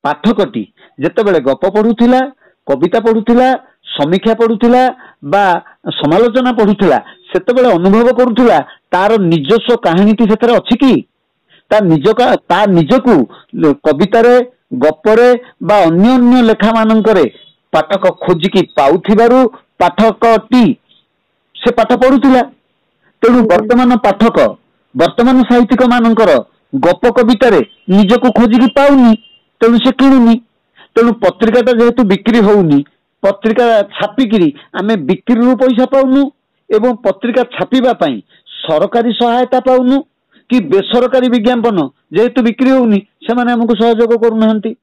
पाठकटी जेतेबेले गप पढ़ुथिला कविता पढ़ुथिला समीक्षा पढ़ुथिला बा समालोचना पढ़ुथिला सेतेबेले अनुभव करुथिला तार निजस्व कहानीटी सेतरे अछि कि ता निजकू कवितारे गपरे बा अन्य अन्य लेखा मानकरे पाठक खोजिकी पाउथिबारु पाठकटी से पाठ पढ़ुथिला। तेणु वर्तमान पाठक वर्तमान साहित्यिक मानकर गप कवितारे निजकू खोजिकी पाउनी तेणु से किणुनी। तेणु पत्रिकाटा जेहेतु बिक्री होउनी पत्रिका छापिकी आमे बिक्री पैसा पाउनु एवं पत्रिका छापिबा पई सरकारी सहायता पाउनु कि बेसरकारी विज्ञापन जेहेतु बिक्री होउनी से माने हमकु सहयोग करूनाहंती।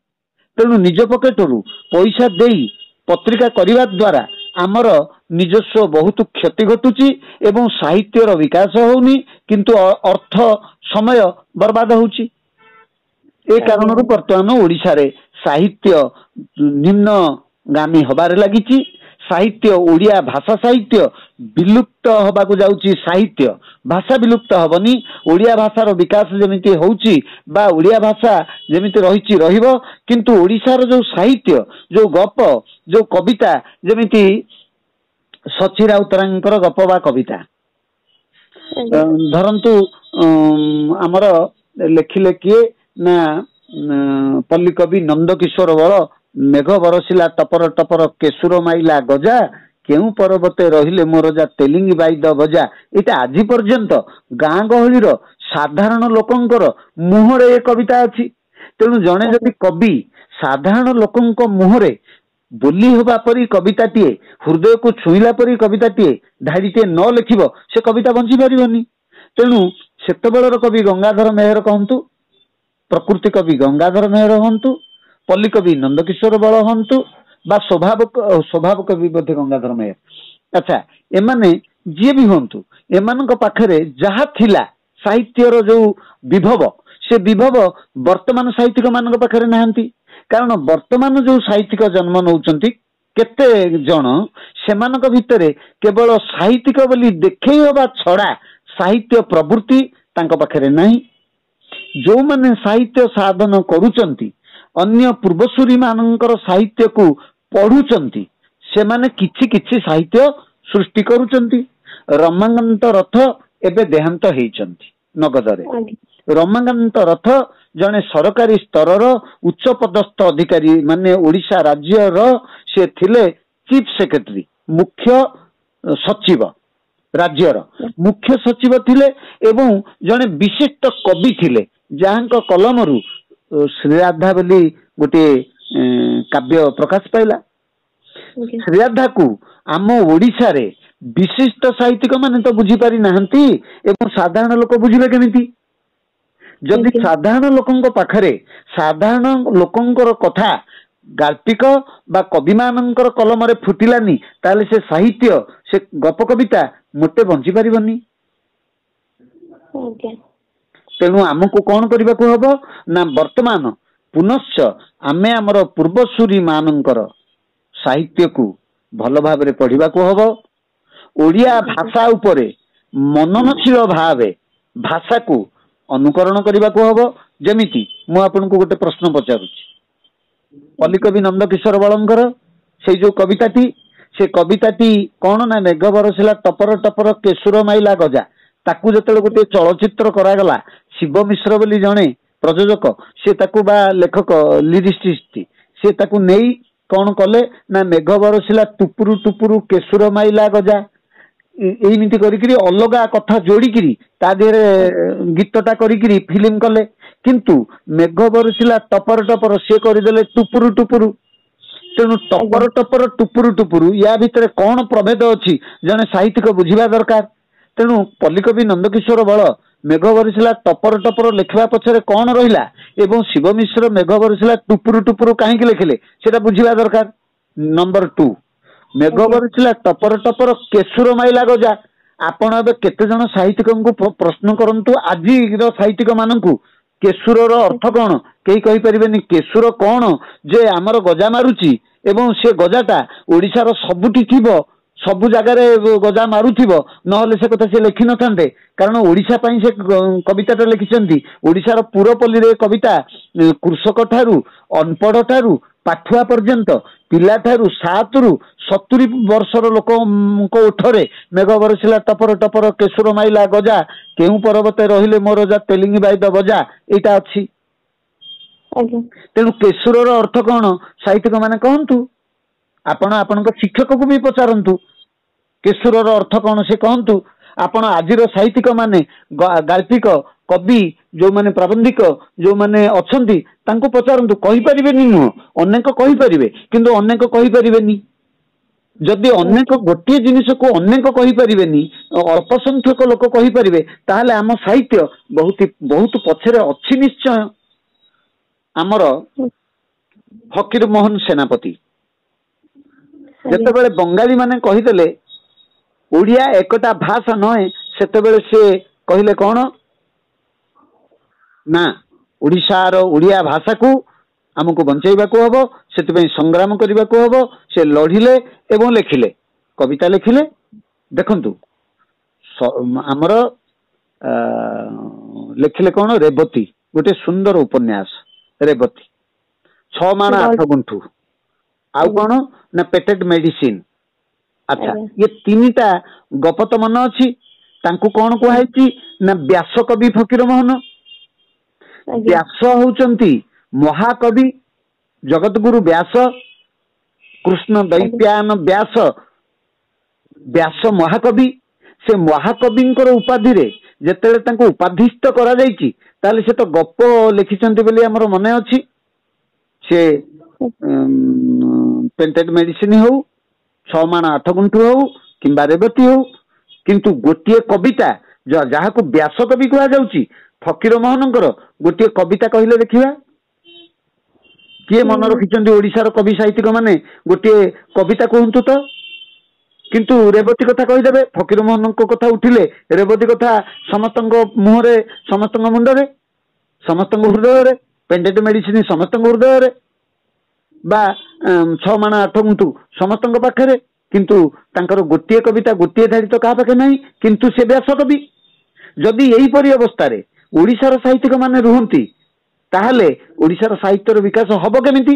तेणु निज पकेटरू पैसा देई पत्रिका करिवा द्वारा आमर निजस्व बहुत क्षति घटुची एवं साहित्यर विकास होउनी किंतु अर्थ समय बर्बाद होउची। ए कारणरू वर्तमान ओडिशा रे साहित्य निम्नगामी हबार लागिची। साहित्य ओडिया भाषा साहित्य विलुप्त हबाकू जाउची। साहित्य भाषा विलुप्त हबनी ओडिया भाषार विकास जेमिति होउची बा ओडिया भाषा जेमिति रहिची रहिबो किंतु ओडिशार जो साहित्य जो गप जो कविता जेमिति सची राउतरांकर गप बा कविता धरंतु आमर लेखिले किए ना पल्ली कवि नंद किशोर बळ मेघ बरसिला टपर टपर केशुर माइला गजा केउ पर्वते रहिले मोरजा तेलिंगी बाई द बजा। एटा आजि पर्यंत गाँ गहलीर साधारण लोकंकर मुहरे ए कविता अछि। तेणु जणे जदि कवि साधारण लोकंक मुहरे बोली होबा परी कविताटीए हृदय को छुईला परी कविताटीए धाड़ीटे न लिखिब से कविता बंची पारिबनी। तेणु सेतेबेलर कवि गंगाधर मेहर कहंतु प्रकृति कवि गंगाधर मेहर हंतु पल्ली कवि नंदकिशोर बळ हंतु बा स्वभाव कवि मध्ये गंगाधर मेहर अच्छा एमाने जी भी हंतु एमानक पाखरे जहा थिला साहित्यर जो विभव से विभव वर्तमान साहित्यिक मानक पाखरे नाहंती। कारण वर्तमान जो साहित्यिक जन्म नौचंती केते जन सेमानक भितरे केवल साहित्यिक बोली देखै होबा छड़ा साहित्य प्रवृत्ति तांको पाखरे नाही। जो माने साहित्य साधन करूचंती अन्य पूर्वसूरी मानकर साहित्य को पढ़ुचंती से माने किछि किछि साहित्य सृष्टि करूचंती। रमाकांत रथ एबे देहांत हेइचंती नगदरे। रमाकांत रथ जने सरकारी स्तरर उच्च पदस्थ अधिकारी माने ओडिशा राज्यर से थिले चीफ सेक्रेटरी मुख्य सचिव राज्यर मुख्य सचिव थिले एवं जने विशिष्ट कवि थिले जहांक कलमरू श्रीराधा बोली गोटे काव्य प्रकाश पाइला। श्रीराधा को आम ओडिशा रे विशिष्ट साहित्यिक माने तो बुझी पारि नाहंती एवं साधारण लोक बुझिबे केमिति। जदि साधारण लोकंक पाखरे साधारण लोकंकर कथा गाल्पिक बा कवि मानकर कलम रे फुटिलानी ताले से साहित्य से गप कविता मोटे बंची पारिबनी। तेणु आमको कौन करने को हबो ना वर्तमान पुनश्च आमे आमर पूर्वसूरी मानकर साहित्य को भल भाव रे पढ़िबा को हबो। ओडिया भाषा उपरे मननशील भावे भाषा को अनुकरण करने को हबो। जेमिति मु आपन को गोटे प्रश्न पचारुछि पल्ली कवि नंद किशोर बळंकर से जो कविताटी से कविताटी कौन ना मेघ बरसिला टपर टपर केशुर माइला गजा ताकू जतले गोटे चलचित्र करागला शिव मिश्र बोली जणे प्रयोजक से ताकू बा लेखक लिरिसिस्ट से ताकू नेई कौन कले ना मेघ बरसिला टुपुरु टुपुरु केशुर माइला गजा एमिति करिकरी अलगा कथा जोड़िकी ता देहरे गीतटा करिकरी फिल्म कले किंतु मेघ बरसिला टपर टपर से करदेले टुपुरु टुपुरु। तेणु टपर टपर टुपुरु टुपुरु या भितर कौन प्रभेद अछि जने साहित्यिक बुझिबा दरकार। तेणु पल्ली कवि नंदकिशोर बळ मेघ बरसिला टपर टपर लिखवा पछरे कौन रहिला एवं शिव मिश्र मेघ बरसिला टुपुरु टुपुरु काहेकि लिखिले सेटा बुझिबा दरकार। नंबर 2 मेघ बरसिला टपर टपर केशुर माइला गजा आपण अब केते जन साहित्यिक को प्रश्न करंतु आजि साहित्यिक मानकू केशुर अर्थ कौन कई कहि परिबेनी। केशुर कौन जे आमर गजा मारुची एवं से गजाटा ओडिशार सबुठी थिबो ସବୁ ଜାଗାରେ ଗଜା ମାरुथिबो नहले से कथा से लिखि नथांते कारण ओडिशा पई से कविताटा लिखिसंती ओडिशार पुरपल्ली रे कविता कृषक ठारू अनपढ़ ठारू पाठुआ पर्यंत पिला ठारू 7 रु 70 वर्षर लोक उठरे मेघ बरसिला टपर टपर केशुर माइला गजा केउ पर्वते रहिले मोर जा तेलिंगी बाई द बजा एटा अछि तेणु केशुर अर्थ कौन साहित्यिक माने कहंतु आपण आपण शिक्षक को भी पचारंतु केशुर अर्थ कौन से कहंतु आपण आजिर साहित्यिक माने गाल्पिक कवि जो माने प्राबंधिक जो माने अछंती तांको पचारंतु कहि परिबेनी नुह अनेक कहि परिबे किंतु अनेक कहि परिबेनी जदि अनेक गोटे जिनिस को अनेक कहि परिबेनी अल्प संख्यक लोक कहि परिबे ताहले आम साहित्य बहुत पछरे अछि निश्चय आमर फकीर मोहन सेनापति जेतेबेले बंगाली माने कहिदेले ओडिया एकटा भाषा नहे सेतेबेले से कहिले कौन ना ओडिशार ओडिया भाषा को आमको बंचाइबा को हबो सेतिबे संग्राम करबा को हबो से लढिले एवं लेखिले कविता लेखिले देखंतु आमर लेखिले कौन रेवती गोटे सुंदर उपन्यास रेवती 6 माण 8 गुंठू आउ कौन ना पेटेड मेडिसिन अच्छा ये तीनटा गप तो मन अच्छी तांकु कौन कहै ना व्यास कवि फकीर मोहन व्यास होउचंती महाकवि जगत गुरु व्यास कृष्ण दैत्यायन व्यास व्यास महाकवि से महाकविंकर उपाधि रे जेतेले तांको उपाधिस्थ करा जाईची ताले से तो गप लिखिचंती बोली हमर मने अछि से पेटेड मेडिसिन हो 6 माण 8 गुंठू हो किंबा रेवती हो किंतु गोटे कविता जहाँ को व्यास कवि कहा जाउची फकीर मोहनकर गोटे कविता कहले देखिबा किए मन रखिचंती ओडिशार कवि साहित्यिक माने गोटे कविता कहंतु तो किंतु रेवती कथा कहिदेबे फकीर मोहन को कथा उठिले रेवती कथा समस्तंग मुहरे समस्तंग मुंडरे समस्तंग हृदय रे पेटेड मेडिसिन समस्तंग हृदय रे बा 6 माण 8 गुंठू समस्तंग पाखरे किंतु तांकर गोटे कविता गोटे धाड़ी तो कहा पाखे नहीं किंतु से व्यास कवि जदि यही परि अवस्था रे ओडिशार साहित्यिक माने रुहंती ताहले ओडिशार साहित्यर विकास हबो केमिति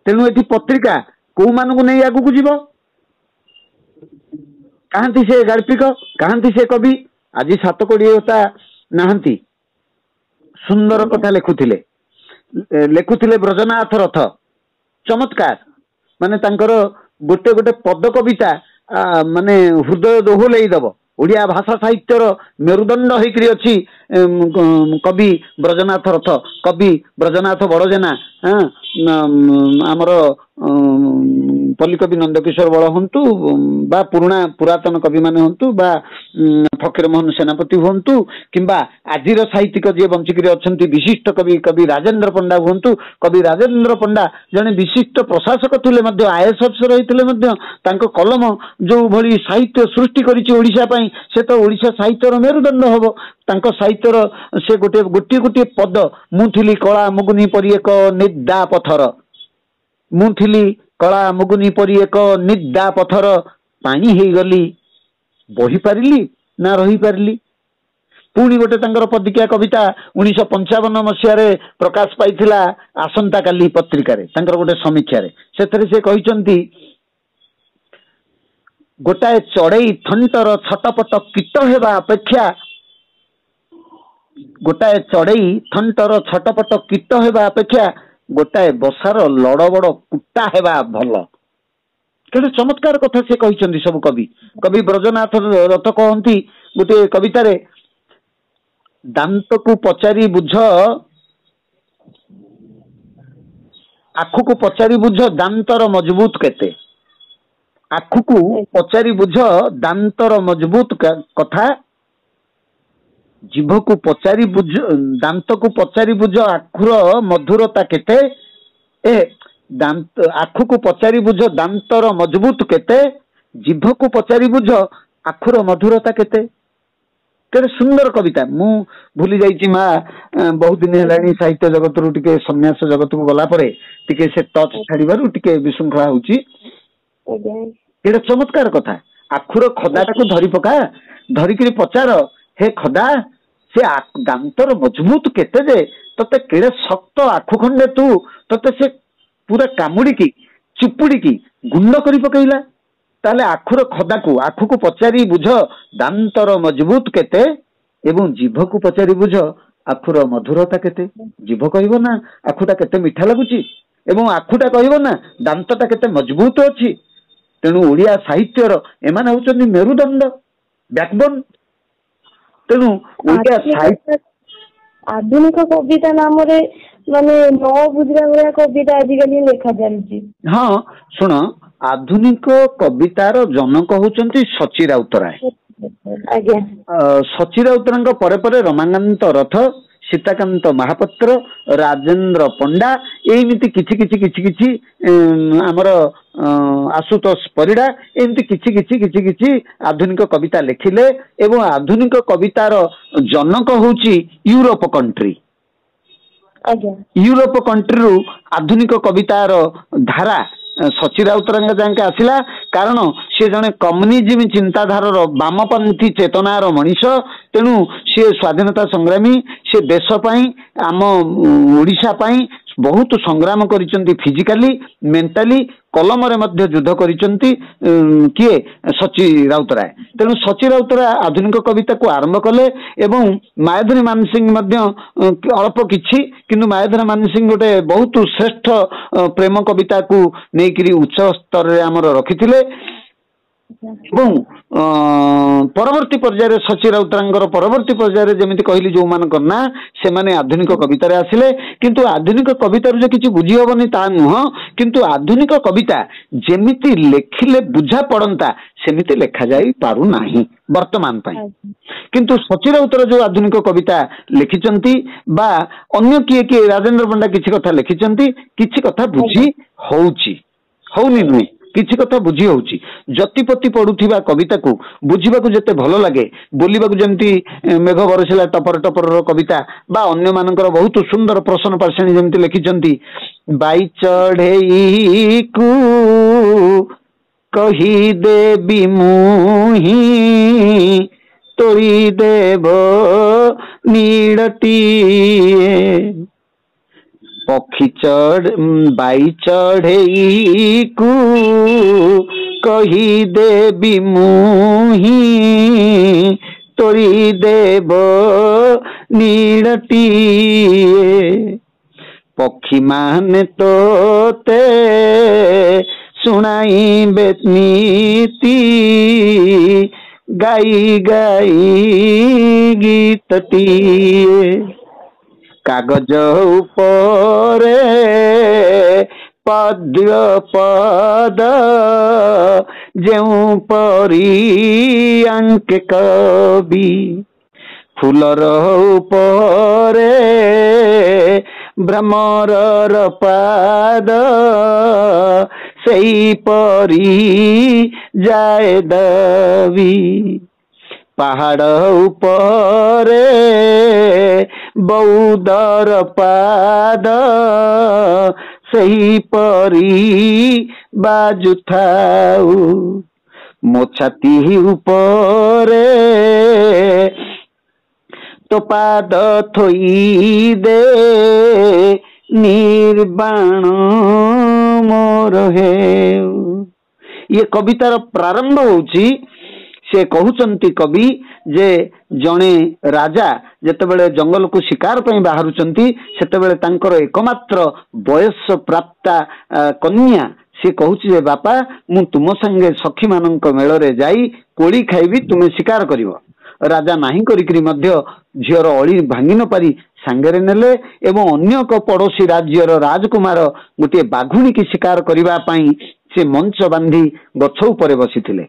तेणु एठी पत्रिका को मानकु नहीं आगु को जीवो कहांती से गाल्पिक कहांती से कवि आज 7 कोड़ी होता नाहंती सुंदर कथा लेखुथिले ब्रजनाथ रथ चमत्कार माने तांकर गोटे गोटे पद कविता माने हृदय दोहलेई दब ओडिया भाषा साहित्यर मेरुदंड होइकरी अछि कवि ब्रजनाथ रथ कवि ब्रजनाथ बड़जेना आमर पल्लिकवि नंदकिशोर बड़ हंतु बा पुरातन कवि माने हंतु बा फकीर मोहन सेनापति हंतु किंबा आजिर साहित्यिक जे बंचिकरी अछंती विशिष्ट कवि राजेंद्र पंडा हंतु कवि राजेंद्र पंडा जने विशिष्ट प्रशासक थिले मध्ये आईएएस अफसर होइतिले मध्ये तांको कलम जो भली साहित्य सृष्टि करिछि ओडिशा पई से तो ओडिशा साहित्यर मेरुदंड हबो तांको साहित्यर से गोटे गोटे पद मुथिली कला मुगुनी परि एक निद्दा पथर मुथिली कला मुगुनी परि एक निद्दा पथर पानी हेई गली बही पारिली ना रही पारिली पुणी गोटे तांकर पदिकिया कविता 1955 मसीह रे प्रकाश पाइथिला आसंता काली पत्रिका रे तांकर गोटे समीक्षा रे सेथरे से कहिसंती गोटाए चढ़ई थंटर छटपट कीट हेबा अपेक्षा गोटाए चढ़ई थंटर छटपट कीट हेबा अपेक्षा गोटाए बसार लड़ बड़ कुटा हेबा भल केते चमत्कार कथा से कहिसंती सब कवि ब्रजनाथ रथ कहंती गोटे कविता रे दांत को पचारी बुझ आखु को पचारी बुझ दांतर मजबूत केते आखु को पचारी बुझ दांतर मजबूत कथा जीभ को पचारी बुझ दांत को पचारी बुझ आखुर मधुरता केते ए दांत आखु को पचारी बुझ दांतर मजबूत केते जीभ को पचारी बुझ आखुर मधुरता केते केते सुंदर कविता मु भूली जाइछि माँ बहुत दिन हेलानी साहित्य जगत रु टिके सन्यास जगत को गला परे टिके से टच छाड़िबारु टिके विशृंखला होउछि एटा चमत्कार कथा आखुर खदाटा को धरी पका धरिकरी पचार हे खदा से दांतर मजबूत केते जे तते केड़े शक्त आखु खंडे तू तते से पूरा कामुड़ी की चुपुड़ी की गुंड करी पकईला ताले आखुर खदा को आखु को पचारि बुझ दांतर मजबूत केते एवं जीभ को पचारि बुझ आखुर मधुरता केते जीभ कहबो ना आखुटा केते मिठा लागुची एवं आखुटा कहबो ना दांतटा केते मजबूत अछि तेणु ओडिया साहित्यर एमान होउचंदी मेरुदंड बैकबोन तेणु ओडिया साहित्य आधुनिक कविता नाम रे माने न बुझरा भया कविता आजिकल लेखा चलछि। हाँ सुन आधुनिक कवितार जनक होउचंती सची राउतराय सची राउतरांक परे परे रमाकांत रथ सीताकांत महापात्र राजेंद्र पंडा एमिति किछि किछि किछि किछि हमर आशुतोष परिडा एमिति किछि किछि किछि किछि आधुनिक कविता लिखिले एवं आधुनिक कवितार जनक होउची यूरोप कंट्री यूरोप कंट्री रु आधुनिक कवितार धारा सची राउतरांग जाके आसिला कारण सी जने कम्युनिज्म चिंताधार वामपंथी चेतनार मनीष तेणु सी स्वाधीनता संग्रामी से देश पाई आम ओडिशा पाई बहुत संग्राम करिसेंती फिजिकली मेंटली कलम रे मध्य युद्ध करिसेंती किए सची राउतराय तेणु सची राउतराय आधुनिक कविता को आरंभ कले एवं मायाधरी मानसिंह मध्य अल्प किछि किंतु मायाधरी मानसिंह गोटे बहुत श्रेष्ठ प्रेम कविता को नेकिरी उच्च स्तर रे हमर रखिथिले एवं परवर्ती पर्यायर सची राउतरांगर परवर्ती पर्यायर जेमिति कहली जो मानकर ना से माने आधुनिक कविता रे आसिले किंतु आधुनिक कविता रे किछि बुझी होबनी ता नुह किंतु आधुनिक कविता जेमिति लेखिले बुझा पड़ंता सेमिति लेखा जाई पारु नाही वर्तमान पाई किंतु सची राउतर जो आधुनिक कविता लिखिचंती बा अन्य किए किए राजेंद्र पंडा किछि कथा लिखिचंती किछि कथा बुझी होउची होउनी नुई किछि कथा बुझी होउची जतिपति पढुथिबा कविता को बुझिबाकू जते भलो लागे बोलिबाकू जेमती मेघ बरसिला टपर टपर कविता बा अन्य मानकर बहुत सुंदर प्रश्न पार्षणी जेमती लिखिचंती बाई चढ़ेई कू कही देबी मुही तोई देव नीड़ती पक्षी चढ़ बाई चढ़ेई कू कही देबी मुही तोरी देव नीड़ती पक्षी माने तोते सुनाई बेनीति गाई गाई गीतटी कागज उपरे पद्य पद जेउ परी अंके कवि फूलर उपरे भ्रमरर पाद सेई परी जाए दवी पहाड़ उपरे बौदर पाद सही परी बाजुथाऊ मो छाती उपरे तो पाद थोई दे निर्वाण मोर है। ये कवितार प्रारंभ होची से कहउचंती कवि जे जणे राजा जेतेबेले जंगल को शिकार पई बाहरुचंती सेतेबेले तांकर एकमात्र बयस प्राप्ता कन्या से कहउची जे बापा मु तुम संगे सखी मानक मेल रे जाई कोड़ी खाइबी तुमे शिकार करिवो राजा नाही करिकरी मध्य झियर अळी भांगी न पारी सांगरे नेले एवं अन्य को पड़ोसी राज्यर राजकुमार गोटे बाघुणी की शिकार करिबा पई से मंच बांधी गछ उपरे बसिथिले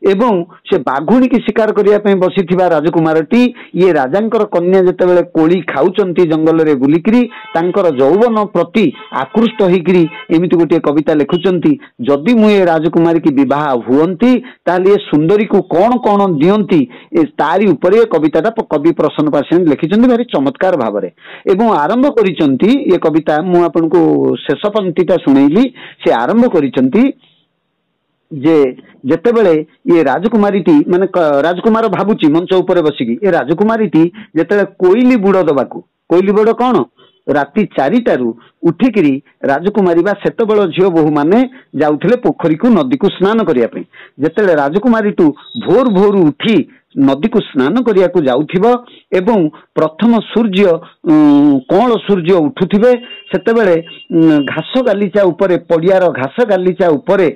एवं से बाघुणी की शिकार करने बसी राजकुमारटी ये राजांकर कन्या जितेबाला कोली खाऊंती जंगल रे बुलिकी यौवन प्रति आकृष्ट होकर एमती गोटे कविता लिखुंट जदि मुझे राजकुमारी की विवाह हुंती ताल ये सुंदरी को कौन कौन दियंती तारी उपरे कविता कवि प्रसन्न पाणिग्राही लिखिं भारी चमत्कार भाव में आरंभ करिसेंती ये कविता मु आपनको शेष पंक्तिटा शुणेली से आरंभ करिसेंती जे जेतेबेले ये राजकुमारी माने राजकुमार भाबुची मंच ऊपर बसिकी ये राजकुमारी जेतेबेले कोईली बुड़ दबाकू कोईली बुड़ कौन राति 4टारू उठिकी राजकुमारी बा सेतबेल झील बोहू माने जाउथिले पोखरी को नदी को स्नान करिया पे जेतेबेले राजकुमारी टू भोर भोर उठी नदी को स्नान करिया को जाउथिबो एवं प्रथम सूर्य कौन सूर्य उठुथिबे सेतेबेले घास गालीचा उपरे पड़ियार घास गालीचा उपरे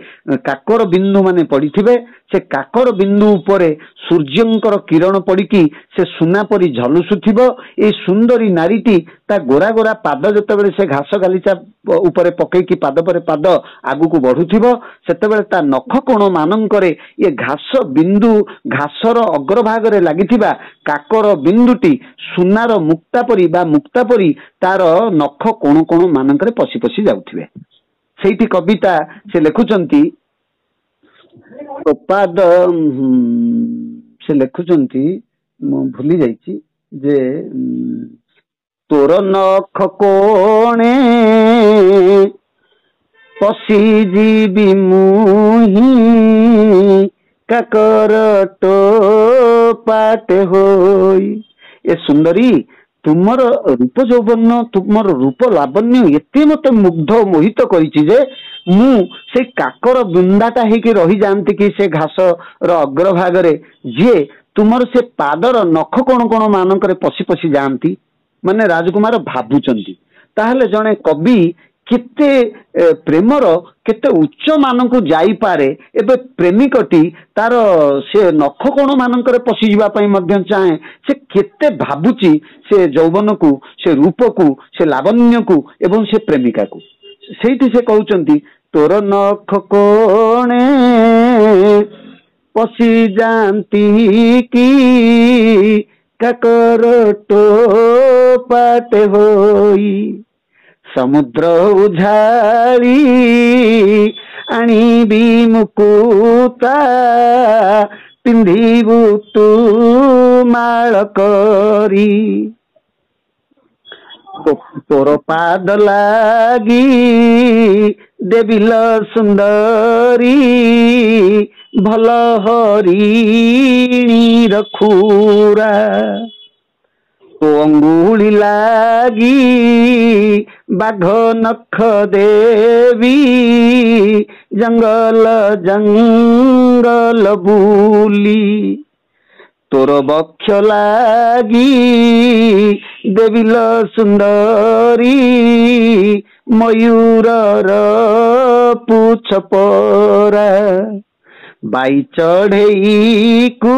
काकर बिंदु माने पड़िथिबे से काकर बिंदु उपरे सूर्यंकर किरण पड़िकी से सुना परी झलुसुथिबो ए सुंदरी नारीटी ता गोरा गोरा पाद जेतेबेले से घास गालीचा उपरे पकेकी पाद पर पाद आगु को बढ़ुथिबो सेतेबेले ता नख कोण मानंकरे ये घास बिंदु घासर अग्रभाग रे लागिथिबा काकर बिंदुटी सुनार मुक्ता परी बा मुक्ता परी तार नख कोण कोण मानंकरे पसी पसी जाउथिबे सेठी कविता से लिखुचंती पाद से लिखुचंती मु भूली जाइछि जे तोर नख कोणे पसी जीवी मुही काकर तो पाटे होई ए सुंदरी तुमर रूप यौवन तुमर रूप लावण्य एते मते मुग्ध मोहित करिछि जे मु से काकर बिंदाटा हेकी रही जानती कि से घास अग्रभाग जी तुमर से पादर नख कोण कोण मानक पशि पशि जाती माने राजकुमार भाबुचंती ताहले जणे कवि केते प्रेमर केते उच्च मान को जाई पारे एबे प्रेमिकटी तार से नख कोण मानक पशि जीवा पई मध्य चाहे से केते भाबुची से यौवन को से रूप को से लावण्य को एवं से प्रेमिका को सेठी से कहउचंती तोर नख कोणे पशि जानती की काकर तो पाटे होई समुद्र उझाड़ी आनिबी मुकुता पिंधिबु तू माल करी तोर पाद लागी देविल सुंदरी भल हरिणी रखुरा तो अंगुली लागी बाघ नख देवी जंगल जंगल बुली तोर बक्ष लागी देविल सुंदरी मयूर पूछ परा बाई चढ़ई को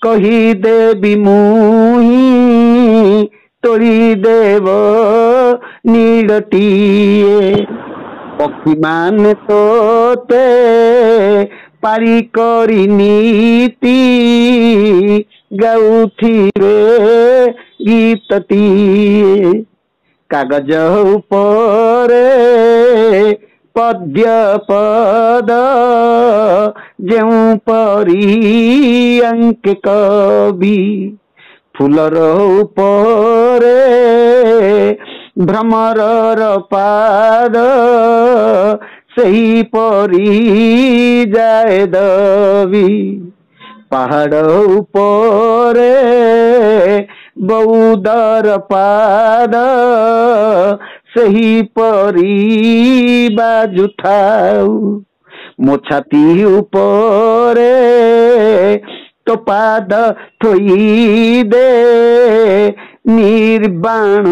कही देवी मुही तोड़ी देव नीड़टीए पक्षी मान तोते पारी करी नीति गाउथिबे गीतटीए कागज उपरे पद्य पद जेउ परी अंक कवि फूलर उपरे भ्रमरर पाद सही परी जाए दवी पहाड़ उपरे बौदर पाद सही परी बाजुठाऊ मो छाती उपरे तो पाद थोई दे निर्बाण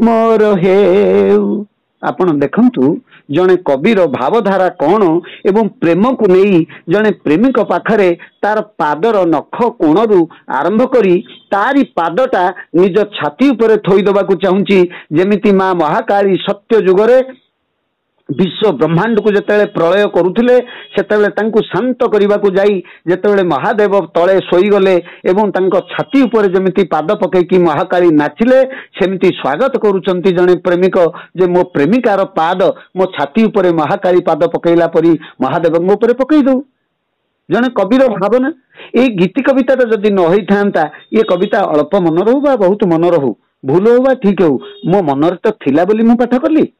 मोर हेउ आपण देखंतु जने कविर भावधारा कौन एवं प्रेम को नहीं जने प्रेमिक पाखरे तार पादर नख कोणरू आरंभ करी तारी पादटा निज छाती उपरे थोई दबाकू चाहूची जेमिति मां महाकाली सत्य जुगरे विश्व ब्रह्मांड को जिते प्रलय करुले से शांत करने को जाई जिते महादेव तले शोईगले एवं छाती उपर जमी पाद पकईकी महाकाली नाचिले सेमती स्वागत करुँच जड़े प्रेमिक जे मो प्रेमिकार पाद मो छाती उपर महाकाली पाद पकईला परी महादेव उपर पकई दो जड़े कविर भावना। ये गीति कविता जदि न होता ये कविता अल्प मन रहू बा बहुत मन रहू भूल हो बा ठीक हो मो मन तो थिला बोली मु पाठ कली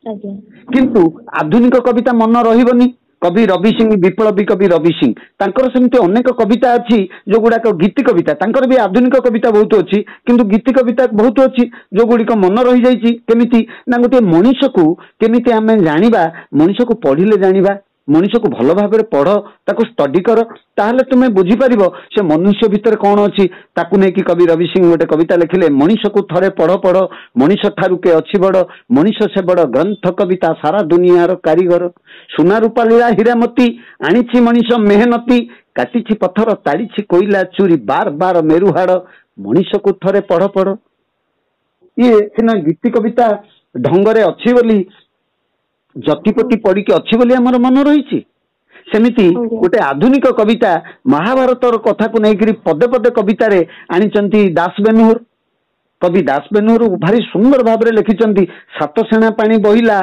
किंतु आधुनिक कविता मन रही कवि रवि सिंह विप्लवी कवि रवि सिंह तांकर सेमती अनेक कविता अच्छी जो गुड़ाक गीति कविता तांकर भी आधुनिक कविता बहुत अच्छी किंतु गीति कविता बहुत अच्छी जो गुड़िक मन रही जाइए केमिति ना गोटे मनीष को केमिति आमे जानिबा मनीष को पढ़िले जानिबा मनीष को भल भाव पढ़ ताको स्टडी कर ताहले तुम्हें बुझीपर से मनुष्य भितर कौन अच्छी ताकू नहीं कि कवि रवि सिंह गोटे कविता लिखिले मनीष को थरे पढ़ पढ़ मनीष ठारू के अच्छी बड़ मनीष से बड़ ग्रंथ कविता सारा दुनियार कारीगर सुना रूपा लीला हीरामती आनी मनीष मेहनती काटी पत्थर ताड़ी कोईला चूरी बार बार मेरुहाड़ मनीष को थरे पढ़ पढ़ ये सिना गीति कविता ढंगरे अच्छी बोली जतिपति पढ़ी अच्छी बोली आमर मन रही सेमिति गोटे आधुनिक कविता महाभारतर कथा को लेकर पदे पदे कवितार आनी दास बेनुहर कवि दास बेनुहर भारी सुंदर भाव लिखिं सात सेना पानी बहिला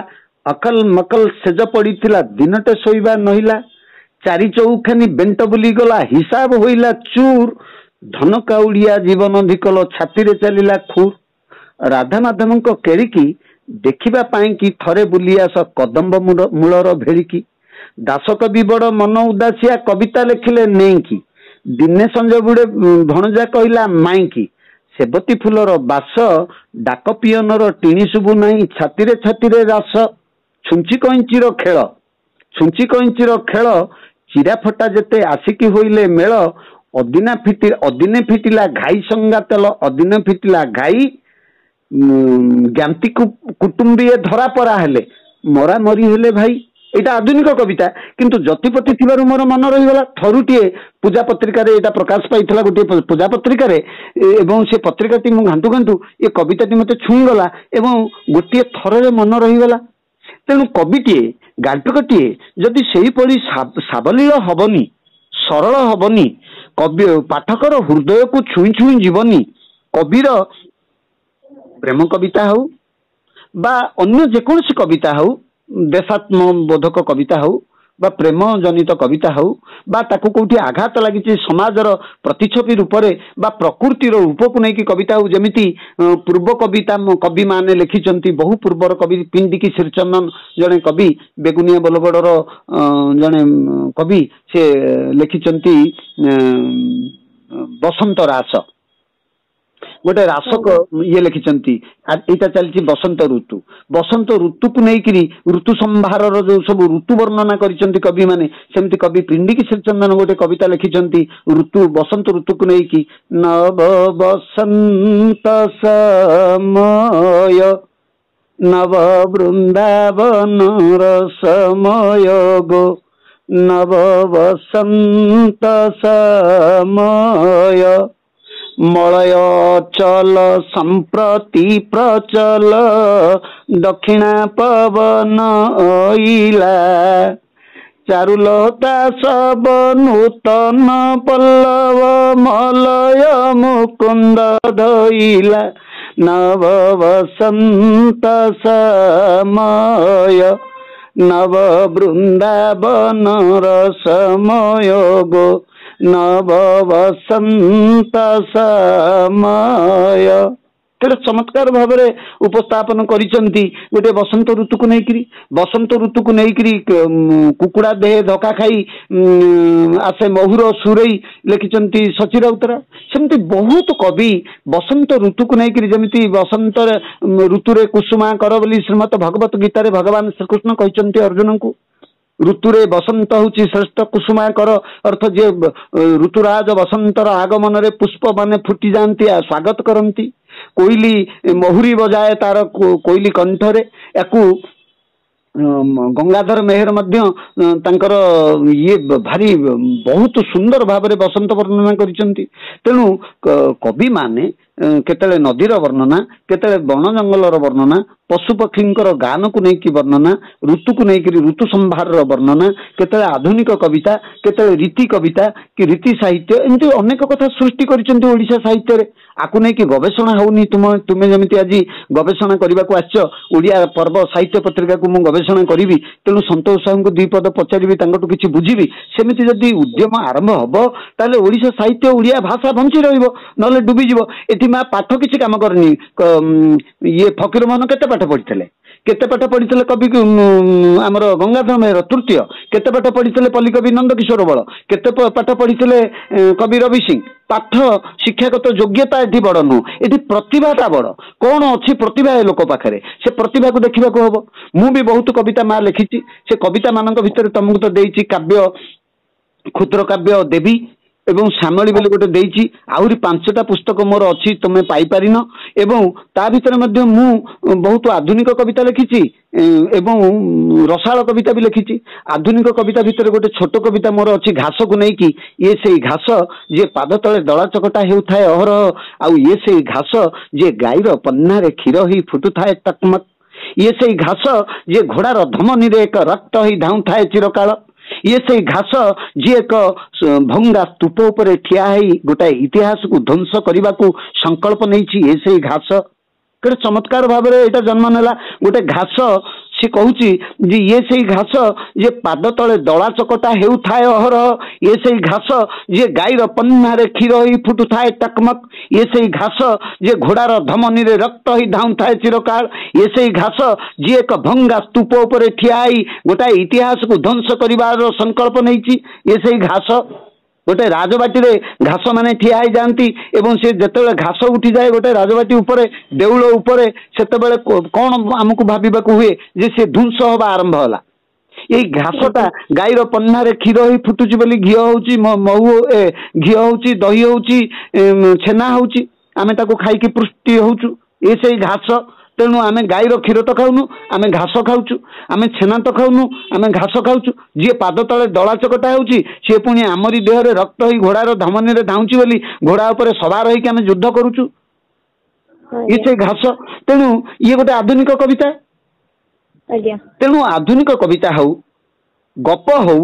अकल मकल सेज पड़ी दिनटे शोइबा नहिला चारि चौखानी बेंट बुली गला हिसाब होइला चूर धन काउड़िया जीवन धिकल छाती रे चलिला खूर राधा माधव केड़िकी देखिबा पाई कि थरे बुली आस कदम्ब मूलर भेड़िकी दास कवि बड़ मन उदासिया कविता लिखिले नहीं कि दिने संज बुड़े भणजा कहला माई की सेबती फूलर बास डाक पियनर टीणी शुभु नहीं छाती रास छुंची कईंचीर खेल चिरा फटा जेते आसिकी होइले मेल अदिने फिटिला घाई संगा तेल अदिने फिटिला घाई ज्ञाति कुटुंबी धरा परा हेले मरा मरी हेले भाई एटा आधुनिक कविता किंतु जतिपति थिबारु मोर मन रहीगला थरुटीए पूजा पत्रिका रे एटा प्रकाश पाइथिला गोटे पूजा पत्रिका रे एवं से पत्रिकाटी मु घांटू घांटू ये कविताटी मते छुईगला एवं गोटे थर मन रहीगला तेणु कविटीए गाल्पिकटीए जदि सेही पड़ी साबलील हबनी सरल हबनी कवि पाठकर हृदय को छुई छुई जीवनी कविर प्रेम कविता हो बा अन्य जेकोसी कविता हो देशात्म बोधक कविता हो बा प्रेम जनित कविता हो बा ताकू कोठी आघात लगी समाजर प्रतिछवि रूप से बा प्रकृतिर रूप को नहीं कविता हो जमिति पूर्व कविता कवि माने लिखिं बहु पूर्वर कवि पिंडिकी श्रीचंदन जड़े कवि बेगुनिया बलगड़र जड़े कवि से लिखिं बसंत रास गोटे रासक ये लिखिं यहाँ चलती बसंत ऋतु को लेकिन ऋतु संभार जो सब ऋतु वर्णना कर कवि माने सेमती कवि पिंडिकी श्रीचंदन गोटे कविता लिखिं ऋतु बसंत ऋतु को लेकिन नव बसंत समय नव वृंदावन समय गो नव बसंत समय मलय चल संप्रति प्रचल दक्षिणा पवन ओइला चारुलता सब नूतन पल्लव मलय मुकुंद धइला नव वसंत समय नव वृंदावन समय गो नव वसंत समय तेरे चमत्कार भाव उपस्थापन करिसेंती गोटे बसंत ऋतु को नहीं कुकुड़ा देह धक्का खाई आसे महुर सुरई लिखिं सची राउतरा सेमती बहुत कवि बसंत ऋतु को नहीं जमी बसंत ऋतु रे कुसुमा कर बोली श्रीमद भगवत गीता भगवान श्रीकृष्ण कहते अर्जुन को ऋतुरे बसंत हूँ श्रेष्ठ कुसुमा कर अर्थ जे ऋतुराज बसंतर आगमन रे पुष्प माने फुटी जाती स्वागत करती कोईली महुरी बजाए तार कोईली कंठरे याकू गंगाधर मेहर मध्य तांकर ये भारी बहुत सुंदर भाव में बसंत वर्णना करिसेंती तेणु कवि माने केतले नदीर वर्णना केतले वन जंगलर वर्णना पशु पक्षींकर गान को लेकिन वर्णना ऋतु को लेकिन ऋतु संभार वर्णना केतले आधुनिक कविता केतले रीति कविता कि रीति साहित्य एमती अनेक कथा सृष्टि करिसेंती ओडिशा साहित्य रे आकु नै कि गवेषणा होउनी तुमे जेमिति आज गवेषणा करबा को आछो ओडिया पर्व साहित्य पत्रिका को मु गवेषणा करिवि तेनु संतोष साहू को दुई पद पचारिबि तांगटु किछि बुझिबि सेमिति जदि उद्यम आरंभ हबो ताले ओडिशा साहित्य ओडिया भाषा बंची रहइबो नले डुबी जिवो एथि मा पाठ किछि काम करनी ये फकीर मोहन केते पाठ पढितले केते पाठ पढितले कवि हमर गंगाधर मेहर तृतीय केते पाठ पढितले पल्लीकवि नंदकिशोर बळ केते पाठ पढितले कवि रवि सिंह पाठ शिक्षागत योग्यता एठी बड़ नु एठी प्रतिभाटा बड़ कौन अच्छी प्रतिभा है लोक पाखरे से प्रतिभा को देखा हम मु भी बहुत कविता माँ लिखी से कविता मान भितर तुमको तो देती काव्य क्षुद्र काव्य देवी एवं श्यामली बोली गोटे देइछि आहुरी 5टा पुस्तक मोर अच्छी तुम पाइपारिन एवं ता भितर मध्य मु बहुत आधुनिक कविता लिखिछि एवं रसाल कविता भी लिखिछि आधुनिक कविता भितर गोटे छोट कविता मोर अच्छी घास को नहीं कि ये से घास जे पाद तले दला चकटा हेउथाए अहरह आउ ये से घास जे गाईर पन्नारे क्षीर ही फुटुथाए टकमक ये से घास जे घोड़ार धमनी रे एक रक्त ही धाउथाए चिरकाल ये से घास जी एक भंगा स्तूप उपरे ठिया है गोटाए इतिहास को ध्वंस करने को संकल्प नहीं ये से घास केते चमत्कार भाव में यहाँ जन्म नेला गोटे घास सी कहूँ ये से घास ये पाद तले दला चकटा हेउथाए अहरह ये से घास जे गाईर पन्नारे क्षीर ही फुटुथाए टकमक ये से घास जे घोड़ार धमनी रे रक्त ही धाउथाए चिरकाल ये से घास जी एक भंगा स्तूप उपरे ठियाई गोटाए इतिहास को ध्वंस करिवार संकल्प नहीं ये से घास गोटे राजबाटी रे घास माने ठिया ही जाती एवं से जेतेबेले घास उठी जाए गोटे राजबाटी उपरे देउल उपरे सेतेबेले कौन आमको भाबिबाकू हुए जे से ध्वंस हवा आरंभ होला ये घासटा गाईर पन्नारे क्षीर ही फुटुची बोली घी होउची महू घी होउची दही होउची छेना होउची आमे ताको खाइकी पुष्टि होउचु ये से घास तेणु आम गाईर क्षीर तो खाऊनु आम घास खाऊचु आम छेना तो खाऊनु आम घास खाऊचु जी पाद तले दला चकटा होउची सी पुणी आमरी देह रे रक्त ही घोड़ार धमनी रे धाउची बोली घोड़ा उपरे सवार होइक आम युद्ध करूचु ये से घास तेणु ये गोटे आधुनिक कविता तेणु आधुनिक कविता हौ गप हौ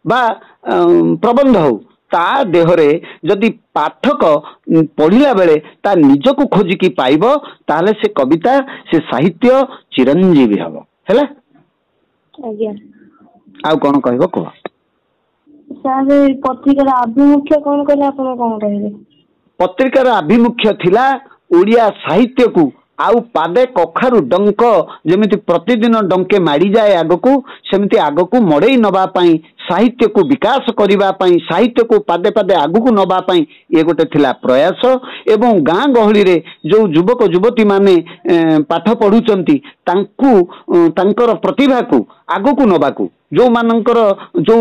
बा प्रबंध हौ ता देहरे जदि पाठक पढ़िला बेले ता निजको खोजिकी पाइब ताले से कविता से साहित्य चिरंजीवी हबो हैला आउ कोन कहबो को सारे पत्रिकार आभिमुख्य कोन कहले आपण कोन कहबे पत्रिकार आभिमुख्य थिला ओडिया साहित्य को आउ पादे कखारु डंक जेमिति प्रतिदिन डंके माड़ी जाए आगकू सेमिति आगकू मड़े नबा पाई साहित्य को विकास करिबा पाई साहित्य को पादे पादे आगकू नबा पाई ये गोटे थिला प्रयास एवं गाँ गहली रे जो युवक युवती माने पाठ पढ़ुचंती तांकू तांकर प्रतिभा को आगकू नबाकू जो मानकर जो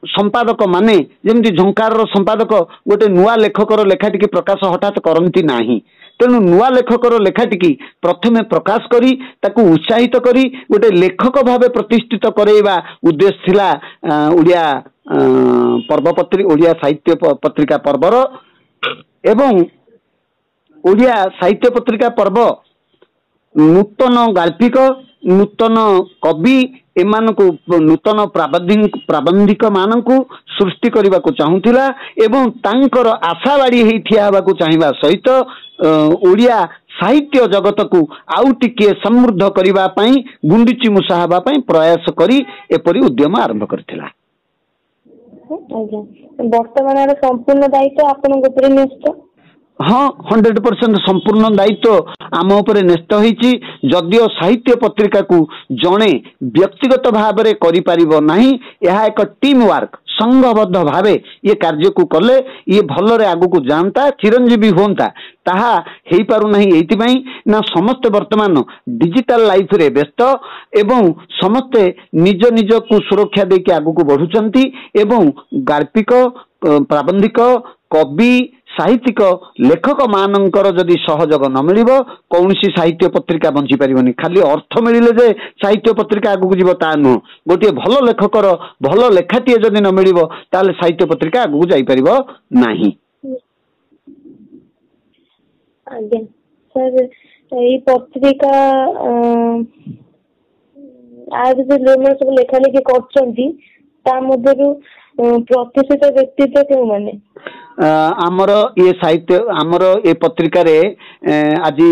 संपादक माने जेमिति झंकार संपादक गोटे नुआ लेखकर लेखाटी की प्रकाश हठात करंती नाही तेणु नुआ लेखकर लेखाटी प्रथमे प्रकाश करी ताकू उत्साहित करी गोटे लेखक भावे प्रतिष्ठित करैबा उद्देश्य थिला ओडिया पर्वपत्री ओडिया साहित्य पत्रिका पर्वर एवं ओडिया साहित्य पत्रिका पर्व नूतन गाल्पिक नूतन कवि एमानकु नूतन प्राबंधिक मानकु सृष्टि करने को चाहूला एवं तांकर आशावाड़ी ही ठिया होगा चाहिए सहित ओडिया साहित्य जगत को आउ टिके समृद्ध करिबा पई गुंडीची मुसा हबा पई प्रयास करी एपरि उद्यम आरंभ करथिला वर्तमान संपूर्ण दायित्व आपन ऊपर न्यस्त हाँ 100% संपूर्ण दायित्व आम उपरे न्यस्त होईची जदियो साहित्य पत्रिका को जणे व्यक्तिगत भाव में करि परिबो नाही यह एक टीम वर्क संघबद्ध भावे ये कार्य को कले ये भलरे आगु को जानता चिरंजीवी होता ताहा हेई पारु नाही एइतिपई ना समस्त वर्तमान डिजिटल लाइफ रे व्यस्त एवं समस्ते निज निज को सुरक्षा देके आगु को बढ़ुचंती एवं गाल्पिक प्राबंधिक कवि साहित्यिक लेखक मानकर जदि सहयोग न मिलिबो कौनसी साहित्य पत्रिका बंची परिबनी खाली अर्थ मिलिले जे साहित्य पत्रिका आगु जीव ता नु गोटे भल लेखकर भल लेखाटी जदि न मिलिबो ताले साहित्य पत्रिका आगु जाई परिबो नाही आज्ञा सर ଏଇ ପତ୍ରିକା ଯୋଉମାନେ ସବୁ ଲେଖା ଲେଖି କରୁଛନ୍ତି ତା ମଧ୍ୟରୁ ପ୍ରତିଷ୍ଠିତ ବ୍ୟକ୍ତିତ୍ୱ କେଉଁମାନେ? ଆମର ଏ ସାହିତ୍ୟ ଆମର ଏ ପତ୍ରିକାରେ ଆଜି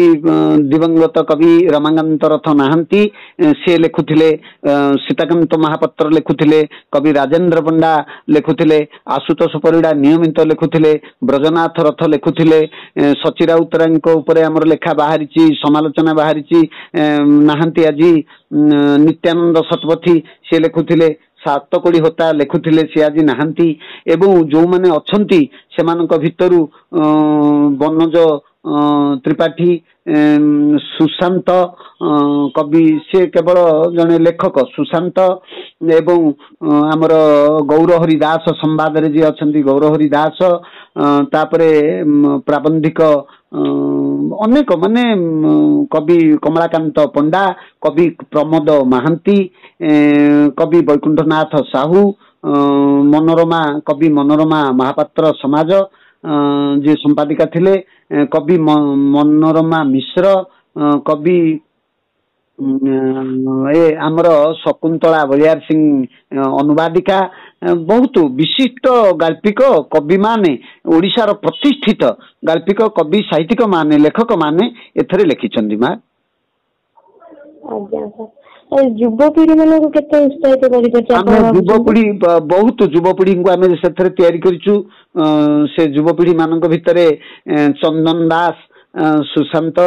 ଦିବଂଗତ କବି ରମାକାନ୍ତ ରଥ ନାହାନ୍ତି, ସେ ଲେଖୁଥିଲେ, ସୀତାକାନ୍ତ ମହାପାତ୍ର ଲେଖୁଥିଲେ, କବି ରାଜେନ୍ଦ୍ର ପଣ୍ଡା ଲେଖୁଥିଲେ, ଆଶୁତୋଷ ପରିଡ଼ା ନିୟମିତ ଲେଖୁଥିଲେ, ବ୍ରଜନାଥ ରଥ ଲେଖୁଥିଲେ, ସଚି ରାଉତରାୟଙ୍କ ଉପରେ ଆମର ଲେଖା ବାହାରିଛି, ସମାଲୋଚନା ବାହାରିଛି, ନାହାନ୍ତି ଆଜି ନିତ୍ୟାନନ୍ଦ ଶତପଥୀ ସେ ଲେଖୁଥିଲେ, ସାତକୋଡ଼ି ହୋତା ଲେଖୁଥିଲେ, ସେ ଆଜି ନାହାନ୍ତି। ଏବଂ ଯୋଉମାନେ ଅଛନ୍ତି ସେମାନଙ୍କ ଭିତରୁ ବନଜ ତ୍ରିପାଠୀ, ସୁଶାନ୍ତ କବି, ସେ କେବଳ ଜଣେ ଲେଖକ, ସୁଶାନ୍ତ, ଏବଂ ଆମର ଗୌରହରି ଦାସ ସମ୍ବାଦରେ ଯିଏ ଅଛନ୍ତି ଗୌରହରି ଦାସ, ତାପରେ ପ୍ରାବନ୍ଧିକ ଅନେକ ମାନେ କବି କମଳାକାନ୍ତ ପଣ୍ଡା, କବି ପ୍ରମୋଦ ମହାନ୍ତି, କବି ବୈକୁଣ୍ଠନାଥ ସାହୁ, ମନୋରମା କବି ମନୋରମା ମହାପାତ୍ର ସମାଜ ଯିଏ ସମ୍ପାଦିକା ଥିଲେ, କବି ମନୋରମା ମିଶ୍ର, କବି ଆମର ଶକୁନ୍ତଳା ବଳିଆର ସିଂ ଅନୁବାଦିକା, ବହୁତ ବିଶିଷ୍ଟ ଗାଳ୍ପିକ କବି ମାନେ, ଓଡ଼ିଶାର ପ୍ରତିଷ୍ଠିତ ଗାଳ୍ପିକ କବି ସାହିତ୍ୟିକ ମାନେ, ଲେଖକ ମାନେ ଏଥିରେ ଲେଖିଛନ୍ତି। ମା ଯୁବପିଢି ମାନଙ୍କୁ କେତେ ଉତ୍ସାହିତ କରିପାରିছে? ଆମେ ଯୁବପିଢି, ବହୁତ ଯୁବପିଢିଙ୍କୁ ଆମେ ସେଥିରେ ତିଆରି କରିଛୁ। ସେ ଯୁବପିଢି ମାନଙ୍କ ଭିତରେ ଚନ୍ଦନ ଦାସ, ସୁଶାନ୍ତ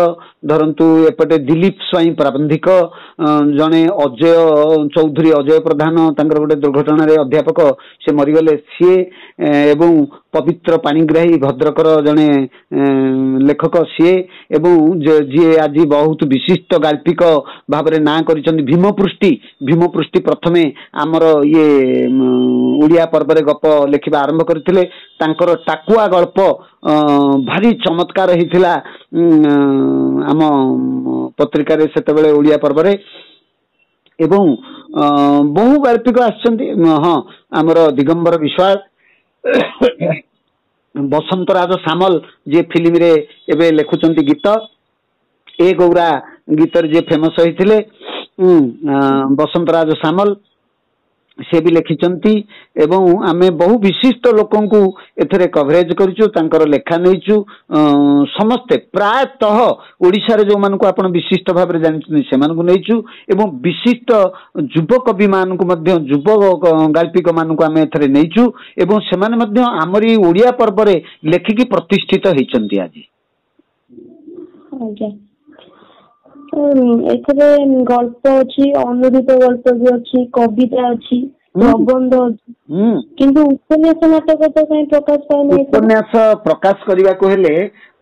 ଧରନ୍ତୁ, ଏପଟେ ଦିଲ୍ଲୀପ ସ୍ୱାଇଁ ପ୍ରାବନ୍ଧିକ, ଜଣେ ଅଜୟ ଚୌଧୁରୀ, ଅଜୟ ପ୍ରଧାନ ତାଙ୍କର ଗୋଟେ ଦୁର୍ଘଟଣାରେ ଅଧ୍ୟାପକ ସେ ମରିଗଲେ ସିଏ, ଏବଂ ପବିତ୍ର ପାଣିଗ୍ରାହୀ ଭଦ୍ରକର ଜଣେ ଲେଖକ ସିଏ, ଏବଂ ଯିଏ ଆଜି ବହୁତ ବିଶିଷ୍ଟ ଗାଳ୍ପିକ ଭାବରେ ନାଁ କରିଛନ୍ତି ଭୀମପୃଷ୍ଟି। ଭୀମପୃଷ୍ଟି ପ୍ରଥମେ ଆମର ଇଏ ଓଡ଼ିଆ ପର୍ବରେ ଗପ ଲେଖିବା ଆରମ୍ଭ କରିଥିଲେ। ତାଙ୍କର ଟାକୁଆ ଗଳ୍ପ ଭାରି ଚମତ୍କାର ହେଇଥିଲା ଆମ ପତ୍ରିକାରେ ସେତେବେଳେ ଓଡ଼ିଆ ପର୍ବରେ। ଏବଂ ବହୁ ଗାଳ୍ପିକ ଆସିଛନ୍ତି। ହଁ, ଆମର ଦିଗମ୍ବର ବିଶ୍ୱାଳ, ବସନ୍ତରାଜ ସାମଲ ଯିଏ ଫିଲ୍ମରେ ଏବେ ଲେଖୁଛନ୍ତି ଗୀତ, ଏ ଗୌରା ଗୀତରେ ଯିଏ ଫେମସ ହେଇଥିଲେ, ବସନ୍ତରାଜ ସାମଲ ସେ ବି ଲେଖିଛନ୍ତି। ଏବଂ ଆମେ ବହୁ ବିଶିଷ୍ଟ ଲୋକଙ୍କୁ ଏଥିରେ କଭରେଜ କରିଛୁ, ତାଙ୍କର ଲେଖା ନେଇଛୁ। ସମସ୍ତେ ପ୍ରାୟତଃ ଓଡ଼ିଶାରେ ଯୋଉମାନଙ୍କୁ ଆପଣ ବିଶିଷ୍ଟ ଭାବରେ ଜାଣିଛନ୍ତି ସେମାନଙ୍କୁ ନେଇଛୁ, ଏବଂ ବିଶିଷ୍ଟ ଯୁବକବି ମାନଙ୍କୁ ମଧ୍ୟ, ଯୁବ ଗାଳ୍ପିକ ମାନଙ୍କୁ ଆମେ ଏଥିରେ ନେଇଛୁ, ଏବଂ ସେମାନେ ମଧ୍ୟ ଆମରି ଓଡ଼ିଆ ପର୍ବରେ ଲେଖିକି ପ୍ରତିଷ୍ଠିତ ହେଇଛନ୍ତି ଆଜି। ଏଥିରେ ଗଳ୍ପ ଅଛି, ଅନୁଦିତ ଗଳ୍ପ ବି ଅଛି, କବିତା ଅଛି, ପ୍ରବନ୍ଧ ଅଛି, କିନ୍ତୁ ଉପନ୍ୟାସ ନାଟକ ତ କାହିଁ ପ୍ରକାଶ ପାଇନି? ଉପନ୍ୟାସ ପ୍ରକାଶ କରିବାକୁ ହେଲେ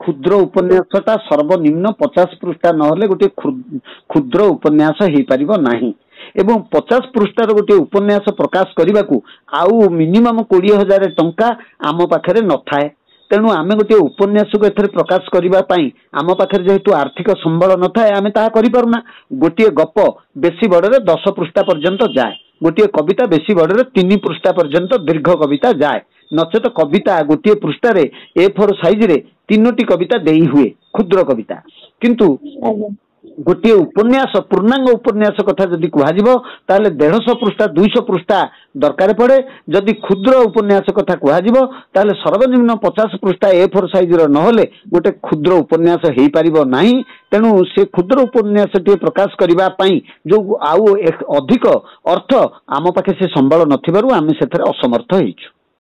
କ୍ଷୁଦ୍ର ଉପନ୍ୟାସଟା ସର୍ବନିମ୍ନ 50 ପୃଷ୍ଠା ନହେଲେ ଗୋଟିଏ କ୍ଷୁଦ୍ର ଉପନ୍ୟାସ ହେଇପାରିବ ନାହିଁ। ଏବଂ 50 ପୃଷ୍ଠାର ଗୋଟିଏ ଉପନ୍ୟାସ ପ୍ରକାଶ କରିବାକୁ ଆଉ ମିନିମମ୍ 20,000 ଟଙ୍କା ଆମ ପାଖରେ ନଥାଏ। ତେଣୁ ଆମେ ଗୋଟିଏ ଉପନ୍ୟାସକୁ ଏଥିରେ ପ୍ରକାଶ କରିବା ପାଇଁ ଆମ ପାଖରେ ଯେହେତୁ ଆର୍ଥିକ ସମ୍ବଳ ନଥାଏ, ଆମେ ତାହା କରିପାରୁନା। ଗୋଟିଏ ଗପ ବେଶୀ ବଡ଼ରେ 10 ପୃଷ୍ଠା ପର୍ଯ୍ୟନ୍ତ ଯାଏ, ଗୋଟିଏ କବିତା ବେଶୀ ବଡ଼ରେ 3 ପୃଷ୍ଠା ପର୍ଯ୍ୟନ୍ତ ଦୀର୍ଘ କବିତା ଯାଏ। ନଚେତ କବିତା ଗୋଟିଏ ପୃଷ୍ଠାରେ A4 ସାଇଜରେ 3ଟି କବିତା ଦେଇ ହୁଏ, କ୍ଷୁଦ୍ର କବିତା। କିନ୍ତୁ ଗୋଟିଏ ଉପନ୍ୟାସ, ପୂର୍ଣ୍ଣାଙ୍ଗ ଉପନ୍ୟାସ କଥା ଯଦି କୁହାଯିବ ତାହେଲେ 150 ପୃଷ୍ଠା 200 ପୃଷ୍ଠା ଦରକାର ପଡ଼େ। ଯଦି କ୍ଷୁଦ୍ର ଉପନ୍ୟାସ କଥା କୁହାଯିବ ତାହେଲେ ସର୍ବନିମ୍ନ 50 ପୃଷ୍ଠା A4 ସାଇଜର ନହେଲେ ଗୋଟେ କ୍ଷୁଦ୍ର ଉପନ୍ୟାସ ହେଇପାରିବ ନାହିଁ। ତେଣୁ ସେ କ୍ଷୁଦ୍ର ଉପନ୍ୟାସଟିଏ ପ୍ରକାଶ କରିବା ପାଇଁ ଯୋଉ ଆଉ ଅଧିକ ଅର୍ଥ ଆମ ପାଖେ ସେ ସମ୍ବଳ ନଥିବାରୁ ଆମେ ସେଥିରେ ଅସମର୍ଥ ହେଇଛୁ।